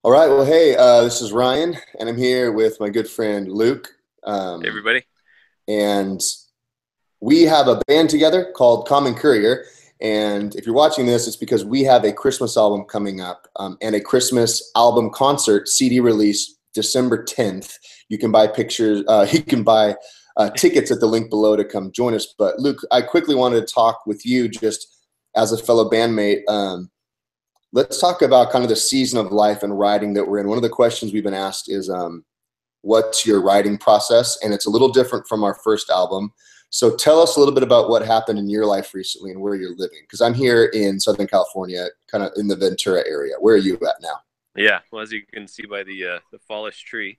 All right. Well, hey, this is Ryan, and I'm here with my good friend Luke. Hey, Um, everybody. and we have a band together called Courier. And if you're watching this, it's because we have a Christmas album coming up and a Christmas album concert CD release December 10th. You can buy pictures, you can buy tickets at the link below to come join us. But Luke, I quickly wanted to talk with you just as a fellow bandmate. Let's talk about kind of the season of life and writing that we're in. One of the questions we've been asked is, what's your writing process? And it's a little different from our first album. So tell us a little bit about what happened in your life recently and where you're living. Because I'm here in Southern California, kind of in the Ventura area. Where are you at now? Yeah, well, as you can see by the fallish tree,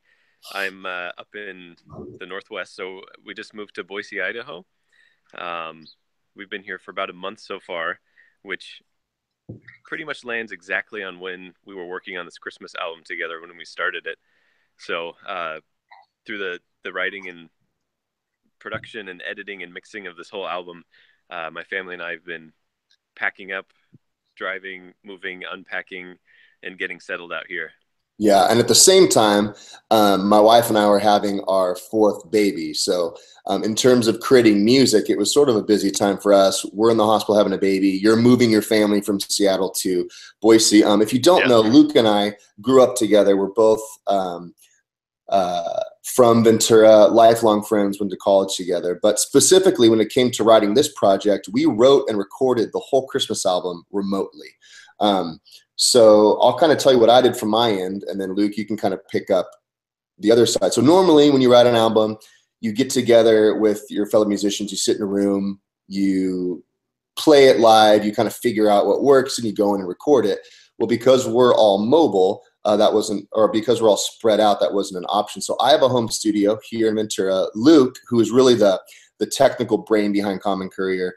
I'm up in the Northwest. So we just moved to Boise, Idaho. Um, we've been here for about a month so far, which pretty much lands exactly on when we were working on this Christmas album together when we started it. So through the writing and production and editing and mixing of this whole album, my family and I have been packing up, driving, moving, unpacking, and getting settled out here. Yeah, and at the same time, my wife and I were having our fourth baby. So, in terms of creating music, it was sort of a busy time for us. We're in the hospital having a baby. You're moving your family from Seattle to Boise. If you don't Yeah. know, Luke and I grew up together. We're both from Ventura, lifelong friends, went to college together. But specifically, when it came to writing this project, we wrote and recorded the whole Christmas album remotely. So I'll kind of tell you what I did from my end, and then Luke, you can kind of pick up the other side. So normally when you write an album, you get together with your fellow musicians, you sit in a room, you play it live, you kind of figure out what works, and you go in and record it. Well, because we're all mobile, that wasn't, or because we're all spread out, that wasn't an option. So I have a home studio here in Ventura. Luke, who is really the technical brain behind Common Courier,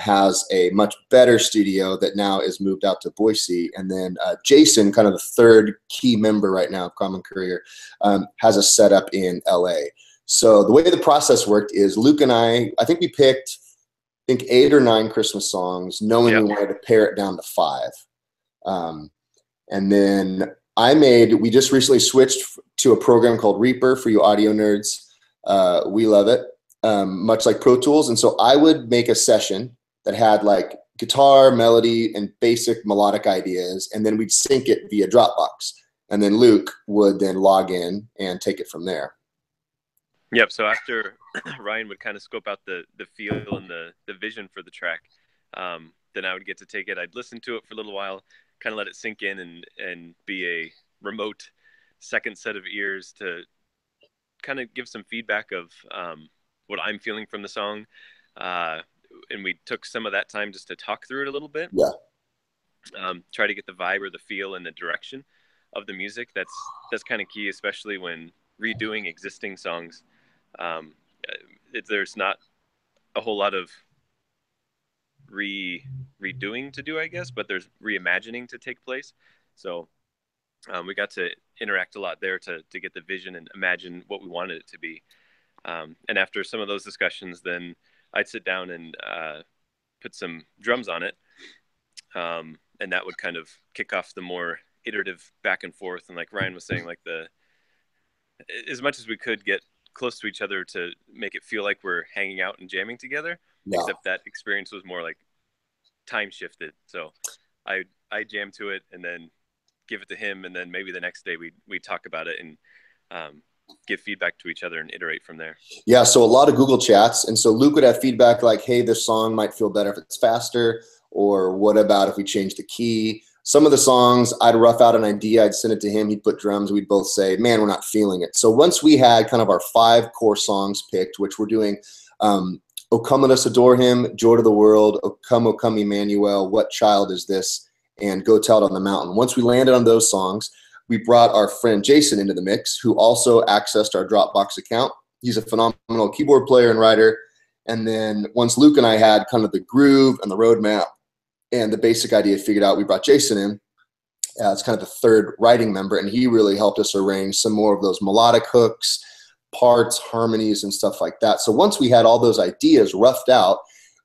has a much better studio that now is moved out to Boise. And then Jason, kind of the third key member right now of Common Courier, has a setup in LA. So the way the process worked is Luke and I think we picked, 8 or 9 Christmas songs, knowing Yep. we wanted to pare it down to 5. And then we just recently switched to a program called Reaper for you audio nerds. We love it. Much like Pro Tools. And so I would make a session that had like guitar, melody, and basic melodic ideas, and then we'd sync it via Dropbox. And then Luke would then log in and take it from there. Yep. So after Ryan would kind of scope out the feel and the vision for the track, then I would get to take it. I'd listen to it for a little while, kind of let it sink in and be a remote second set of ears to kind of give some feedback of what I'm feeling from the song. And we took some of that time just to talk through it a little bit. Yeah. Try to get the vibe or the feel and the direction of the music. That's kind of key, especially when redoing existing songs. There's not a whole lot of redoing to do, I guess, but there's reimagining to take place. So we got to interact a lot there to get the vision and imagine what we wanted it to be. And after some of those discussions, then I'd sit down and put some drums on it. And that would kind of kick off the more iterative back and forth. And like Ryan was saying, like as much as we could get close to each other to make it feel like we're hanging out and jamming together, Yeah. except that experience was more like time shifted. So I jam to it and then give it to him. And then maybe the next day we talk about it and give feedback to each other and iterate from there. Yeah, so a lot of Google chats. And so Luke would have feedback like, hey, this song might feel better if it's faster, or what about if we change the key? Some of the songs, I'd rough out an idea, I'd send it to him, he'd put drums, we'd both say, man, we're not feeling it. So once we had kind of our 5 core songs picked, which we're doing, O Come Let Us Adore Him, Joy to the World, O Come Emmanuel, What Child Is This, and Go Tell It on the Mountain. Once we landed on those songs, we brought our friend Jason into the mix, who also accessed our Dropbox account. He's a phenomenal keyboard player and writer. And then once Luke and I had kind of the groove and the roadmap and the basic idea figured out, we brought Jason in as kind of the third writing member, and he really helped us arrange some more of those melodic hooks, parts, harmonies, and stuff like that. So once we had all those ideas roughed out,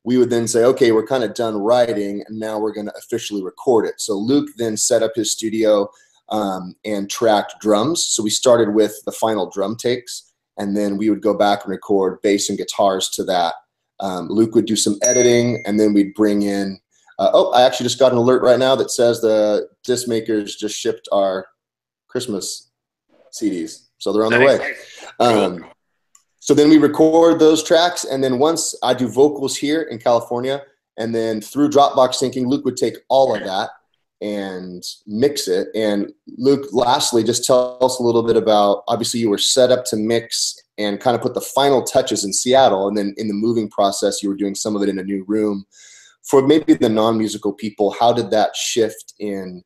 we would then say, okay, we're kind of done writing, and now we're going to officially record it. So Luke then set up his studio. and tracked drums. So we started with the final drum takes, and then we would go back and record bass and guitars to that. Luke would do some editing, and then we'd bring in, oh, I actually just got an alert right now that says the disc makers just shipped our Christmas CDs. So they're on their way. So then we record those tracks, and then once I do vocals here in California, and then through Dropbox syncing, Luke would take all of that and mix it. And Luke, lastly, just tell us a little bit about, obviously you were set up to mix and kind of put the final touches in Seattle, and then in the moving process, you were doing some of it in a new room. For maybe the non-musical people, how did that shift in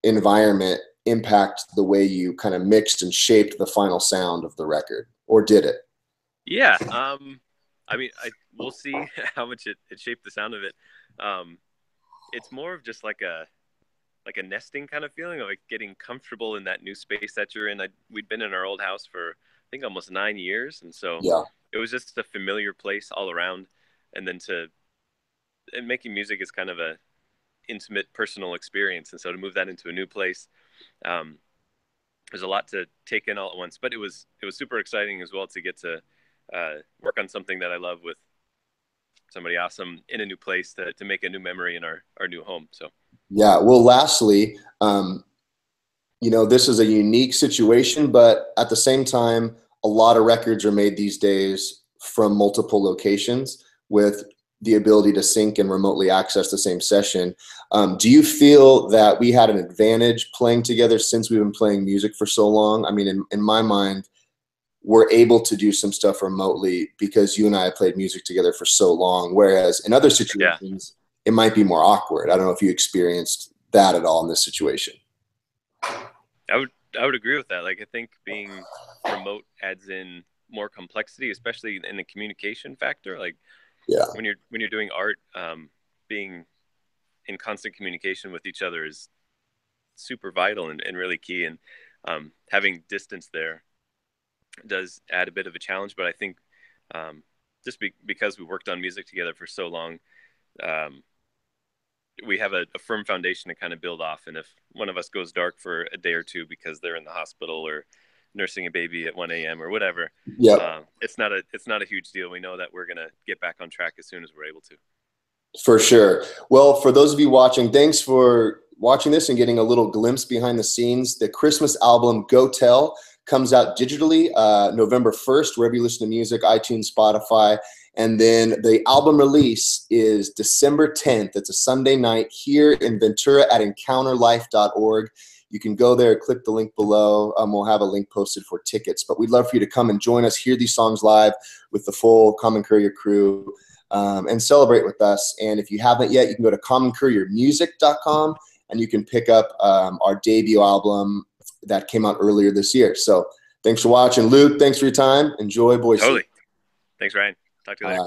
environment impact the way you kind of mixed and shaped the final sound of the record, or did it? Yeah. I mean, we'll see how much it shaped the sound of it. It's more of just like a nesting kind of feeling, of like getting comfortable in that new space that you're in. We'd been in our old house for, I think, almost 9 years. And so it was just a familiar place all around. And then and making music is kind of a intimate personal experience. And so to move that into a new place, there's a lot to take in all at once, but it was super exciting as well to get to work on something that I love with somebody awesome in a new place, to make a new memory in our new home. So yeah. Well, lastly, this is a unique situation, but at the same time, a lot of records are made these days from multiple locations with the ability to sync and remotely access the same session. Do you feel that we had an advantage playing together since we've been playing music for so long? I mean, in my mind, we're able to do some stuff remotely because you and I have played music together for so long, whereas in other situations, it might be more awkward. I don't know if you experienced that at all in this situation. I would agree with that. Like, I think being remote adds in more complexity, especially in the communication factor. Like, when you're doing art, being in constant communication with each other is super vital and really key. And having distance there does add a bit of a challenge. But I think just because we worked on music together for so long, we have a firm foundation to kind of build off. And if one of us goes dark for a day or two because they're in the hospital or nursing a baby at 1 a.m. or whatever, it's not a huge deal. We know that we're going to get back on track as soon as we're able to. For sure. Well, for those of you watching, thanks for watching this and getting a little glimpse behind the scenes. The Christmas album Go Tell comes out digitally November 1st, wherever you listen to music, iTunes, Spotify. And then the album release is December 10th. It's a Sunday night here in Ventura at encounterlife.org. You can go there, click the link below. We'll have a link posted for tickets. But we'd love for you to come and join us, hear these songs live with the full Common Courier crew, and celebrate with us. And if you haven't yet, you can go to commoncouriermusic.com and you can pick up our debut album that came out earlier this year. So thanks for watching. Luke, thanks for your time. Enjoy Boise. Totally. Thanks, Ryan. Talk to you later.